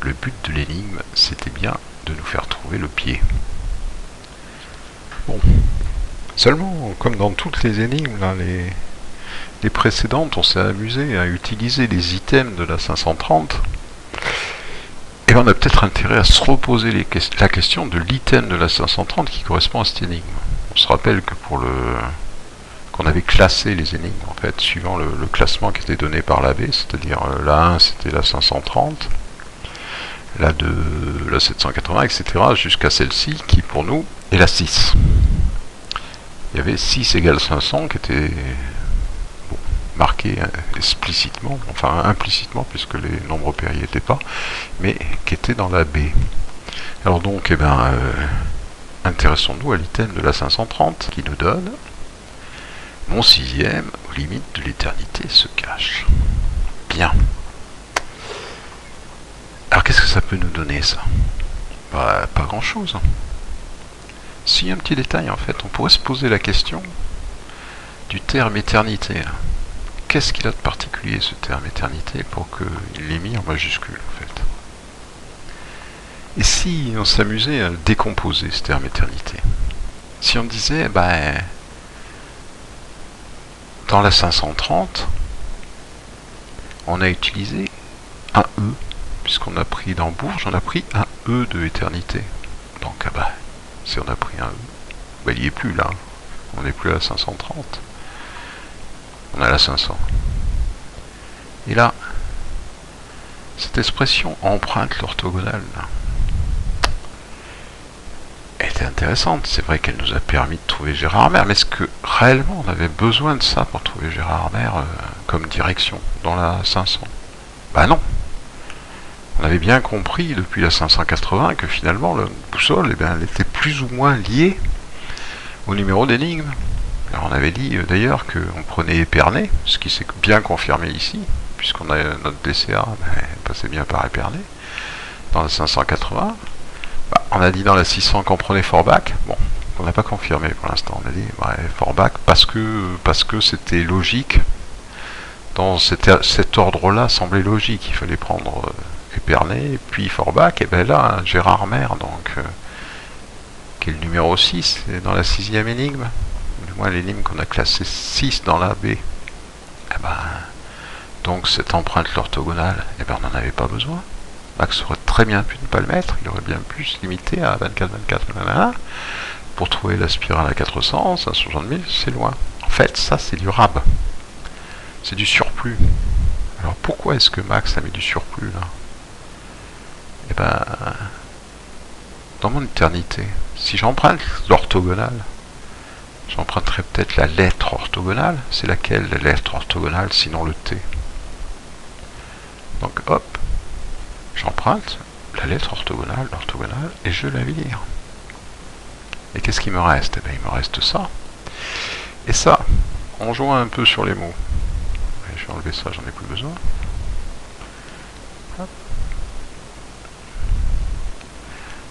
Speaker 1: Le but de l'énigme, c'était bien de nous faire trouver le pied. Bon. Seulement, comme dans toutes les énigmes, là, les précédentes, on s'est amusé à utiliser les items de la 530. Et on a peut-être intérêt à se reposer la question de l'item de la 530 qui correspond à cette énigme. On se rappelle que qu'on avait classé les énigmes, en fait, suivant le classement qui était donné par la B, c'est-à-dire la 1 c'était la 530, la 2 la 780, etc., jusqu'à celle-ci, qui pour nous est la 6. Il y avait 6 égale 500 qui était marqué explicitement, enfin implicitement, puisque les nombres pairs n'y étaient pas, mais qui était dans la B. Alors donc, intéressons-nous à l'item de la 530 qui nous donne mon sixième aux limites de l'éternité se cache. Bien. Alors qu'est-ce que ça peut nous donner ça? Bah, pas grand chose. Si, un petit détail en fait, on pourrait se poser la question du terme éternité. Qu'est-ce qu'il a de particulier ce terme éternité pour qu'il l'ait mis en majuscule en fait? Et si on s'amusait à le décomposer ce terme éternité? Si on disait, dans la 530, on a utilisé un E, puisqu'on a pris dans Bourges, on a pris un E de éternité. Donc, si on a pris un E, il n'y est plus là. On n'est plus à la 530. On a la 500. Et là, cette expression empreinte l'orthogonale était intéressante. C'est vrai qu'elle nous a permis de trouver Gérard Armer, mais est-ce que réellement on avait besoin de ça pour trouver Gérard Armer comme direction dans la 500? Bah non. On avait bien compris depuis la 580 que finalement la boussole, elle était plus ou moins liée au numéro d'énigme. Alors on avait dit d'ailleurs qu'on prenait Épernay, ce qui s'est bien confirmé ici, puisqu'on a notre DCA passait bien par Épernay, dans la 580. On a dit dans la 600 qu'on prenait Forbach. Bon, on n'a pas confirmé pour l'instant. On a dit Forbach parce que c'était logique. Dans cet ordre-là semblait logique. Il fallait prendre Épernay, puis Forbach, et bien là, Gérard Armer, donc, qui est le numéro 6, c'est dans la 6e énigme. Du moins l'énigme qu'on a classée 6 dans la B. Donc cette empreinte l'orthogonale, on n'en avait pas besoin. Max aurait très bien pu ne pas le mettre, il aurait bien pu se limiter à 24, pour trouver la spirale à 400, 560 000, c'est loin. En fait, ça c'est du rab. C'est du surplus. Alors pourquoi est-ce que Max a mis du surplus là? Dans mon éternité, si j'emprunte l'orthogonale, j'emprunterai peut-être la lettre orthogonale. C'est laquelle la lettre orthogonale sinon le T? Donc hop, j'emprunte la lettre orthogonale, l'orthogonale, et je la vire. Et qu'est-ce qu'il me reste? Il me reste ça. Et ça, on joue un peu sur les mots. Je vais enlever ça, j'en ai plus besoin. Hop.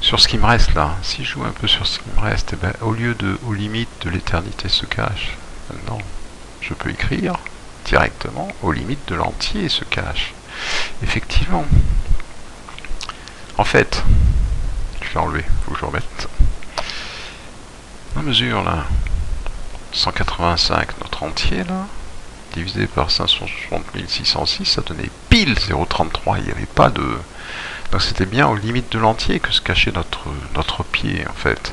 Speaker 1: Sur ce qui me reste là, si je joue un peu sur ce qui me reste, au lieu de aux limites de l'éternité se cache, maintenant, je peux écrire directement aux limites de l'entier se cache. Effectivement. En fait, je vais enlever, il faut que je remette. On mesure là 185, notre entier là, divisé par 560 606, ça donnait pile 0,33. Il n'y avait pas de. Donc c'était bien aux limites de l'entier que se cachait notre pied en fait.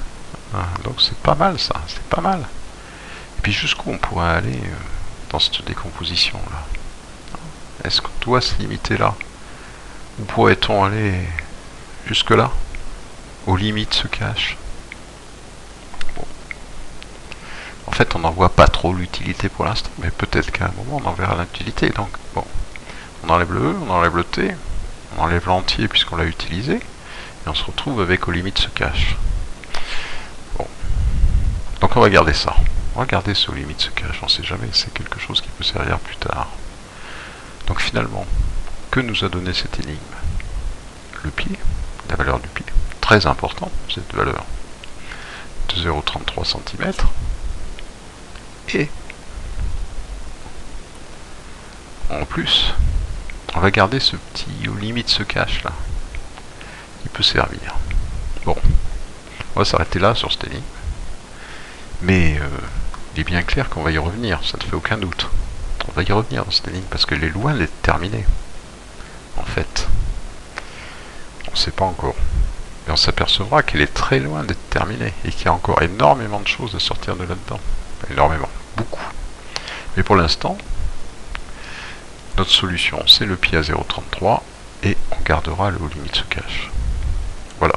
Speaker 1: Donc c'est pas mal ça, c'est pas mal. Et puis jusqu'où on pourrait aller dans cette décomposition là? Est-ce qu'on doit se limiter là? Ou pourrait-on aller jusque là? Aux limites se cache. Bon. En fait on n'en voit pas trop l'utilité pour l'instant, mais peut-être qu'à un moment on en verra l'utilité. Donc bon, on enlève le E, on enlève le T, on enlève l'entier puisqu'on l'a utilisé, et on se retrouve avec aux limites se cache. Bon. Donc on va garder ça. On va garder ce aux limites se cache, on ne sait jamais, c'est quelque chose qui peut servir plus tard. Donc finalement, que nous a donné cette énigme? Le pied, la valeur du pied, très importante cette valeur, de 0,33 cm. Et en plus, on va garder ce petit aux limites se cache là. qui peut servir. Bon, on va s'arrêter là sur cette ligne. Mais il est bien clair qu'on va y revenir, ça ne fait aucun doute. On va y revenir dans cette ligne parce qu'elle est loin d'être terminée. En fait, on ne sait pas encore. Et on s'apercevra qu'elle est très loin d'être terminée et qu'il y a encore énormément de choses à sortir de là-dedans. Énormément, beaucoup. Mais pour l'instant, notre solution c'est le pi à 0,33 et on gardera le haut limite se cache. Voilà.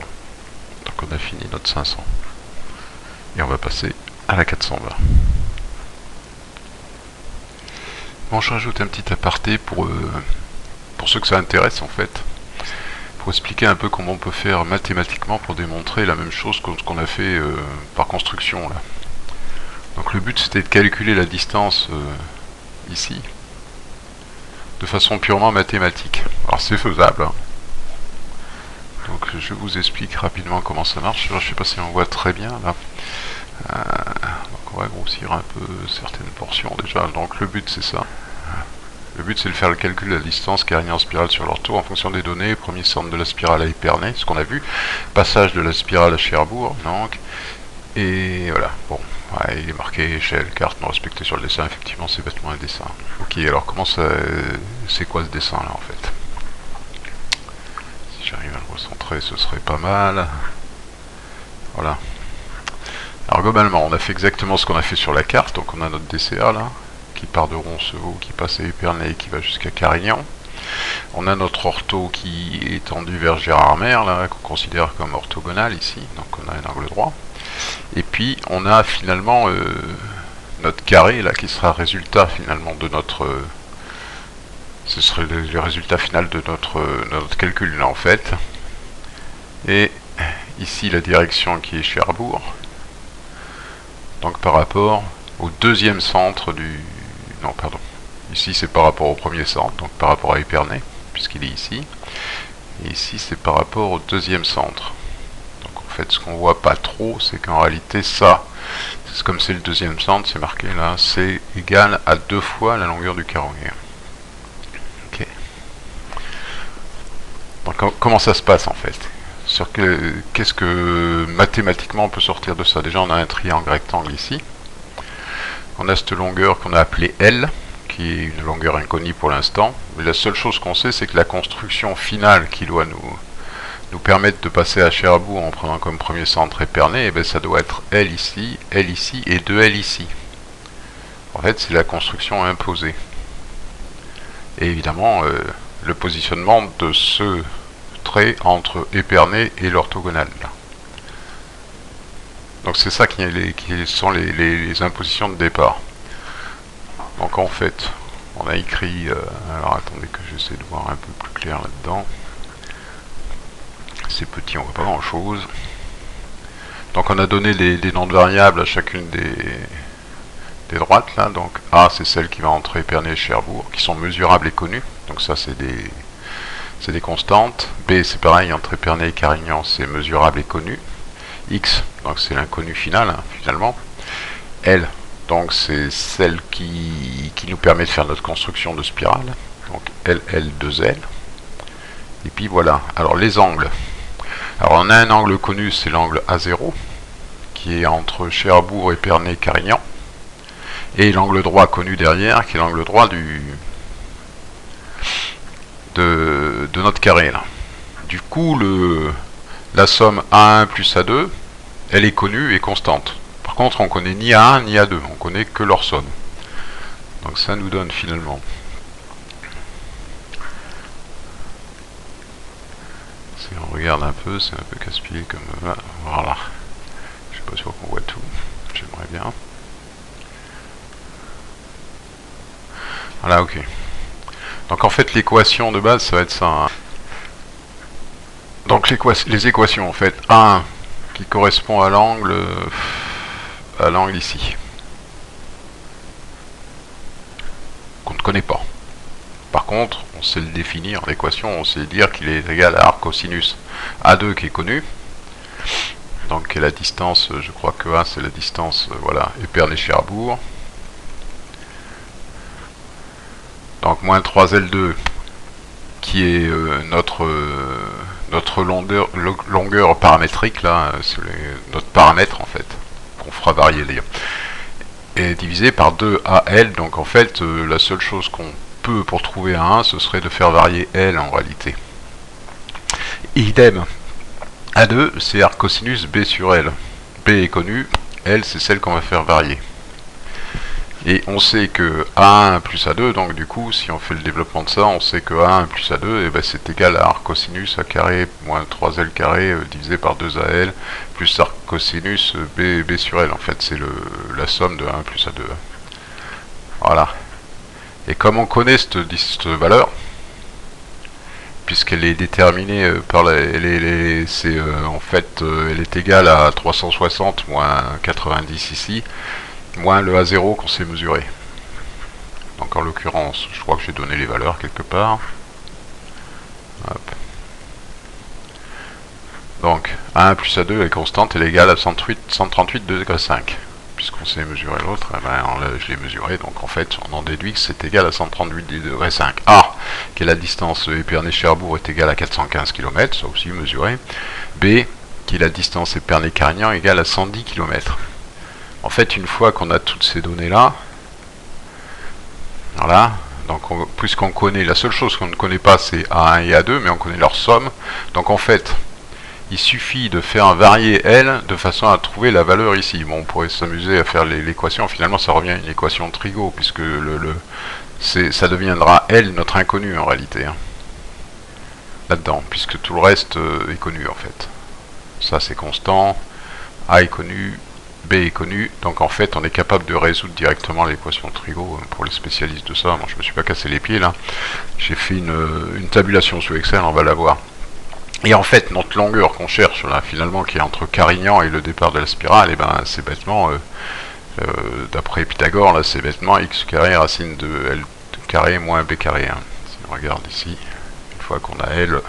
Speaker 1: Donc on a fini notre 500. Et on va passer à la 420. Bon, je rajoute un petit aparté pour ceux que ça intéresse en fait. Pour expliquer un peu comment on peut faire mathématiquement pour démontrer la même chose que ce qu'on a fait par construction là. Donc le but c'était de calculer la distance ici de façon purement mathématique. Alors c'est faisable hein. Donc je vous explique rapidement comment ça marche. Alors, je sais pas si on voit très bien là. Donc on va grossir un peu certaines portions déjà. Donc le but c'est ça. Le but c'est de faire le calcul de la distance carinienne en spirale sur l'ortho en fonction des données. Premier centre de la spirale à Épernay, ce qu'on a vu. Passage de la spirale à Cherbourg, donc. Et voilà, bon, ouais, il est marqué échelle, carte non respectée sur le dessin, effectivement c'est bêtement un dessin. Ok, alors comment ça, c'est quoi ce dessin là en fait? Si j'arrive à le recentrer ce serait pas mal. Voilà. Alors globalement on a fait exactement ce qu'on a fait sur la carte, donc on a notre DCA là, qui part de Roncevaux, qui passe à Épernay et qui va jusqu'à Carignan. On a notre ortho qui est tendu vers Gérardmer, là, qu'on considère comme orthogonal ici, donc on a un angle droit. Et puis on a finalement notre carré là qui sera résultat finalement de notre ce serait le résultat final de notre calcul là en fait. Et ici la direction qui est Cherbourg, donc par rapport au deuxième centre du... non pardon, ici c'est par rapport au premier centre, donc par rapport à Épernay puisqu'il est ici, et ici c'est par rapport au deuxième centre. En fait, ce qu'on voit pas trop, c'est qu'en réalité, ça, c'est comme c'est le deuxième centre, c'est marqué là, c'est égal à 2 fois la longueur du carreau. Ok. Donc, comment ça se passe en fait? Qu'est-ce que mathématiquement on peut sortir de ça? Déjà, on a un triangle rectangle ici. On a cette longueur qu'on a appelée L, qui est une longueur inconnue pour l'instant. Mais la seule chose qu'on sait, c'est que la construction finale qui doit nous permettre de passer à Cherbourg en prenant comme premier centre Épernay, et bien ça doit être L ici et 2L ici. En fait, c'est la construction imposée. Et évidemment, le positionnement de ce trait entre Épernay et l'orthogonale. Donc c'est ça qui sont les impositions de départ. Donc en fait, on a écrit... alors attendez que j'essaie de voir un peu plus clair là-dedans. C'est petit, on voit pas grand chose. Donc on a donné des noms de variables à chacune des droites là. Donc A c'est celle qui va entre Épernay et Cherbourg, qui sont mesurables et connues. Donc ça c'est des constantes. B c'est pareil, entre Épernay et Carignan c'est mesurable et connu. X donc c'est l'inconnu final hein, finalement. L donc c'est celle qui nous permet de faire notre construction de spirale. Donc L, 2L. Et puis voilà. Alors les angles. Alors on a un angle connu, c'est l'angle A0, qui est entre Cherbourg, Épernay et Carignan. Et l'angle droit connu derrière, qui est l'angle droit de notre carré. Là. Du coup, la somme A1 plus A2, elle est connue et constante. Par contre, on ne connaît ni A1 ni A2, on connaît que leur somme. Donc ça nous donne finalement... Si on regarde un peu, c'est un peu casse-pied comme... Voilà. Je suis pas sûr qu'on voit tout. J'aimerais bien. Voilà, ok. Donc en fait, l'équation de base, ça va être ça. Hein. Donc les équations, en fait, A1 qui correspond à l'angle ici. Qu'on ne connaît pas. Par contre, on sait le définir, l'équation, on sait dire qu'il est égal à arc cosinus A2 qui est connu. Donc la distance, je crois que A c'est la distance, voilà, Épernay-Cherbourg. Donc moins 3L2 qui est notre notre longueur paramétrique, là, c'est notre paramètre en fait, qu'on fera varier d'ailleurs, est divisé par 2AL, donc en fait, la seule chose qu'on peut pour trouver A1, ce serait de faire varier L en réalité. Idem, A2, c'est arc cosinus B sur L. B est connu, L c'est celle qu'on va faire varier. Et on sait que A1 plus A2, donc du coup, si on fait le développement de ça, on sait que A1 plus A2, et ben, c'est égal à arc cosinus A carré moins 3L carré divisé par 2AL plus arc cosinus B sur L. En fait, c'est la somme de A1 plus A2. Voilà. Et comme on connaît cette valeur, puisqu'elle est déterminée par elle est égale à 360 moins 90 ici, moins le A0 qu'on s'est mesuré. Donc en l'occurrence, je crois que j'ai donné les valeurs quelque part. Hop. Donc A1 plus A2 est constante, elle est égale à 138 degrés 5. Puisqu'on s'est mesuré l'autre, eh ben, je l'ai mesuré, donc en fait on en déduit que c'est égal à 138 degrés 5. A, qui est la distance Épernay-Cherbourg, est égale à 415 km, ça aussi mesuré. B, qui est la distance Épernay-Carignan, égale à 110 km. En fait, une fois qu'on a toutes ces données-là, voilà, donc puisqu'on connaît, la seule chose qu'on ne connaît pas, c'est A1 et A2, mais on connaît leur somme. Donc en fait, il suffit de faire varier L de façon à trouver la valeur ici. Bon, on pourrait s'amuser à faire l'équation, finalement ça revient à une équation de Trigo, puisque ça deviendra L notre inconnu en réalité, hein, là-dedans, puisque tout le reste est connu en fait. Ça c'est constant, A est connu, B est connu, donc en fait on est capable de résoudre directement l'équation de Trigo pour les spécialistes de ça. Bon, je me suis pas cassé les pieds là, j'ai fait une tabulation sous Excel, on va la voir. Et en fait notre longueur qu'on cherche là finalement, qui est entre Carignan et le départ de la spirale, et ben c'est bêtement, d'après Pythagore là, c'est bêtement x carré racine de L carré moins B carré, hein. Si on regarde ici, une fois qu'on a L,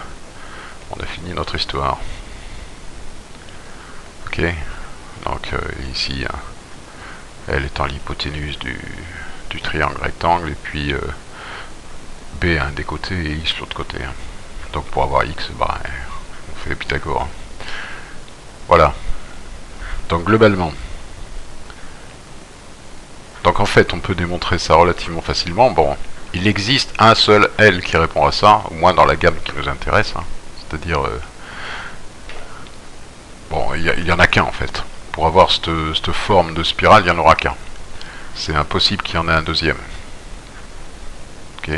Speaker 1: on a fini notre histoire. Ok. Donc ici, L étant l'hypoténuse du triangle rectangle, et puis B un des côtés et X l'autre côté. Hein. Donc pour avoir X, bah, on fait Pythagore. Voilà. Donc globalement. Donc en fait, on peut démontrer ça relativement facilement. Bon, il existe un seul L qui répond à ça, au moins dans la gamme qui nous intéresse. Hein. C'est-à-dire... bon, il y en a qu'un en fait. Pour avoir cette forme de spirale, il n'y en aura qu'un. C'est impossible qu'il y en ait un deuxième. Ok.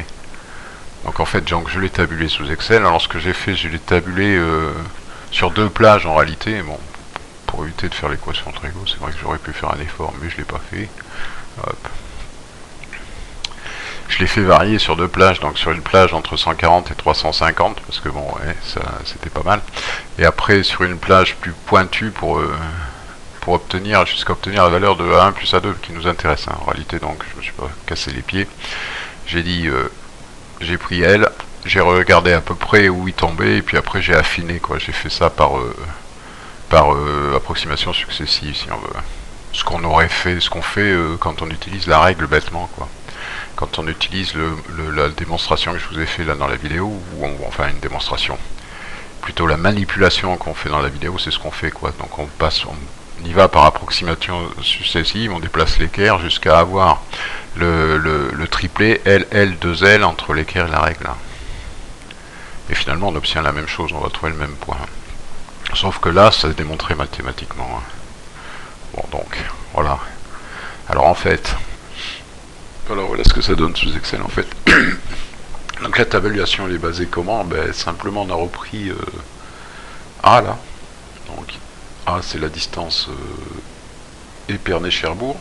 Speaker 1: Donc en fait, je l'ai tabulé sous Excel. Alors ce que j'ai fait, je l'ai tabulé sur 2 plages en réalité. Bon, pour éviter de faire l'équation de Trigo, c'est vrai que j'aurais pu faire un effort, mais je ne l'ai pas fait. Hop. Je l'ai fait varier sur 2 plages, donc sur une plage entre 140 et 350, parce que bon, ouais, ça c'était pas mal. Et après sur une plage plus pointue pour obtenir, jusqu'à obtenir la valeur de A1 plus A2 qui nous intéresse. Hein. En réalité, donc, je me suis pas cassé les pieds. J'ai dit, j'ai pris L, j'ai regardé à peu près où il tombait, et puis après j'ai affiné, quoi. J'ai fait ça par approximation successive, si on veut. Ce qu'on aurait fait, ce qu'on fait quand on utilise la règle bêtement, quoi. Quand on utilise la démonstration que je vous ai fait là dans la vidéo, ou enfin une démonstration. Plutôt la manipulation qu'on fait dans la vidéo, c'est ce qu'on fait, quoi. Donc on y va par approximation successive, on déplace l'équerre jusqu'à avoir le triplet L, 2L entre l'équerre et la règle. Et finalement on obtient la même chose, on va trouver le même point. Sauf que là, ça se démontrait mathématiquement. Hein. Bon donc, voilà. Alors en fait, alors voilà ce que ça donne sous Excel en fait. Donc la tabulation elle est basée comment? Ben, simplement on a repris A là. Donc A c'est la distance Épernay-Cherbourg,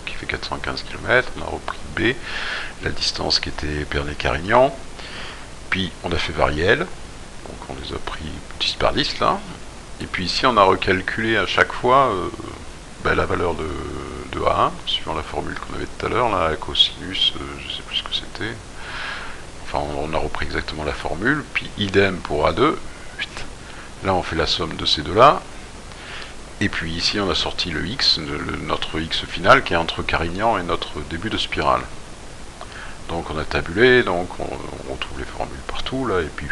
Speaker 1: qui fait 415 km. On a repris B, la distance qui était Épernay-Carignan. Puis on a fait varier L. Donc on les a pris 10 par 10 là. Et puis ici on a recalculé à chaque fois ben, la valeur de A1, suivant la formule qu'on avait tout à l'heure, là, la cosinus, je sais plus ce que c'était. Enfin, on a repris exactement la formule, puis idem pour A2. Là, on fait la somme de ces deux-là. Et puis ici, on a sorti le X, notre X final, qui est entre Carignan et notre début de spirale. Donc on a tabulé, donc on retrouve les formules partout, là, et puis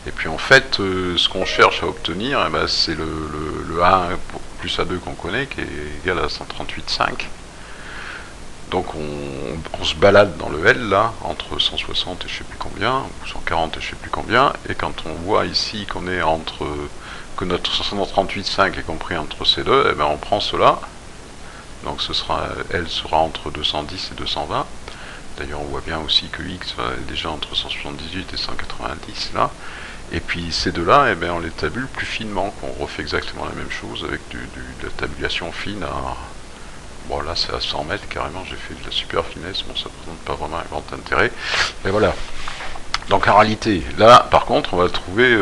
Speaker 1: Et puis en fait, ce qu'on cherche à obtenir, eh ben, c'est le A1 plus A2 qu'on connaît, qui est égal à 138,5. Donc on se balade dans le L là, entre 160 et je sais plus combien, ou 140 et je sais plus combien, et quand on voit ici qu'on est entre, que notre 138,5 est compris entre ces deux, eh ben on prend cela, donc L sera entre 210 et 220. D'ailleurs on voit bien aussi que X est déjà entre 178 et 190 là. Et puis ces deux-là, eh ben, on les tabule plus finement, qu'on refait exactement la même chose avec de la tabulation fine à... Bon là c'est à 100 mètres carrément, j'ai fait de la super finesse, bon ça présente pas vraiment un grand intérêt. Et voilà. Donc en réalité, là par contre on va le trouver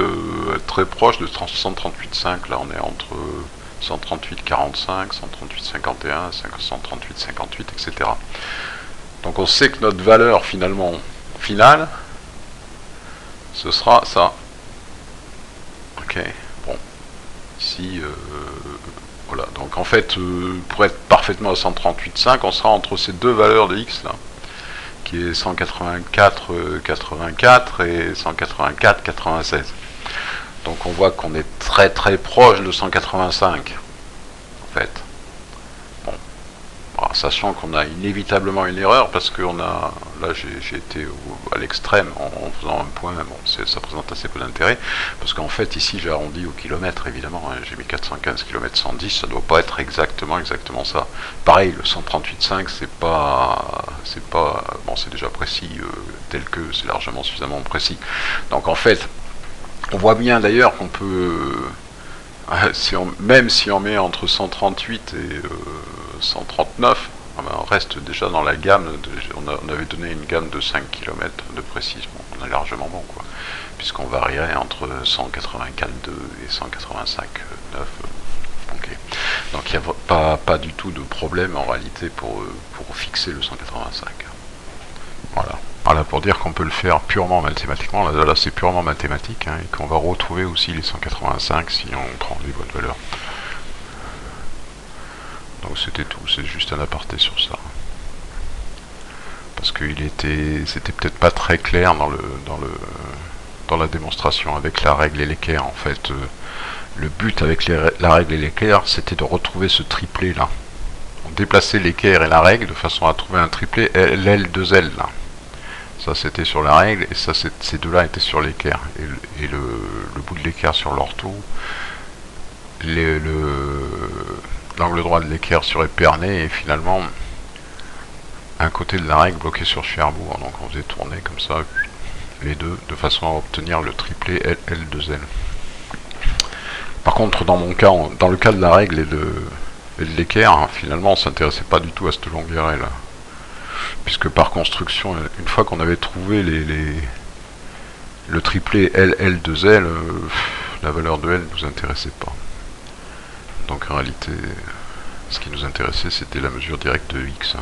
Speaker 1: très proche de 138,5, là on est entre 138,45, 138,51, 138,58, etc. Donc on sait que notre valeur finalement finale, ce sera ça. Ok, bon, ici, voilà, donc en fait, pour être parfaitement à 138,5, on sera entre ces deux valeurs de x là, qui est 184,84 et 184,96. Donc on voit qu'on est très très proche de 185, en fait. Bon, alors, sachant qu'on a inévitablement une erreur, parce que là j'ai été à l'extrême en faisant un point, bon, ça présente assez peu d'intérêt, parce qu'en fait ici j'ai arrondi au kilomètre évidemment, hein, j'ai mis 415 km 110, ça doit pas être exactement ça. Pareil, le 138,5 c'est déjà précis, tel que c'est largement suffisamment précis. Donc en fait, on voit bien d'ailleurs qu'on peut, même si on met entre 138 et 139, on reste déjà dans la gamme, on avait donné une gamme de 5 km de précision, on est largement bon, quoi, puisqu'on varierait entre 184,2 et 185,9. Okay. Donc il n'y a pas du tout de problème en réalité pour fixer le 185. Voilà. Voilà, pour dire qu'on peut le faire purement mathématiquement, là c'est purement mathématique, hein, et qu'on va retrouver aussi les 185 si on prend les bonnes valeurs. Donc c'était tout, c'est juste un aparté sur ça. Parce que c'était peut-être pas très clair dans la démonstration avec la règle et l'équerre. En fait, le but avec la règle et l'équerre, c'était de retrouver ce triplet là. On déplaçait l'équerre et la règle de façon à trouver un triplet L2L là. Ça c'était sur la règle et ça ces deux-là étaient sur l'équerre. Et le bout de l'équerre sur l'ortho, l'angle droit de l'équerre sur Épernay et finalement un côté de la règle bloqué sur Cherbourg. Donc on faisait tourner comme ça les deux de façon à obtenir le triplet L2L. Par contre dans mon cas, dans le cas de la règle et de l'équerre, hein, finalement on s'intéressait pas du tout à cette longueur là. Puisque par construction, une fois qu'on avait trouvé le triplet L2L, la valeur de L ne nous intéressait pas. Donc en réalité, ce qui nous intéressait, c'était la mesure directe de X.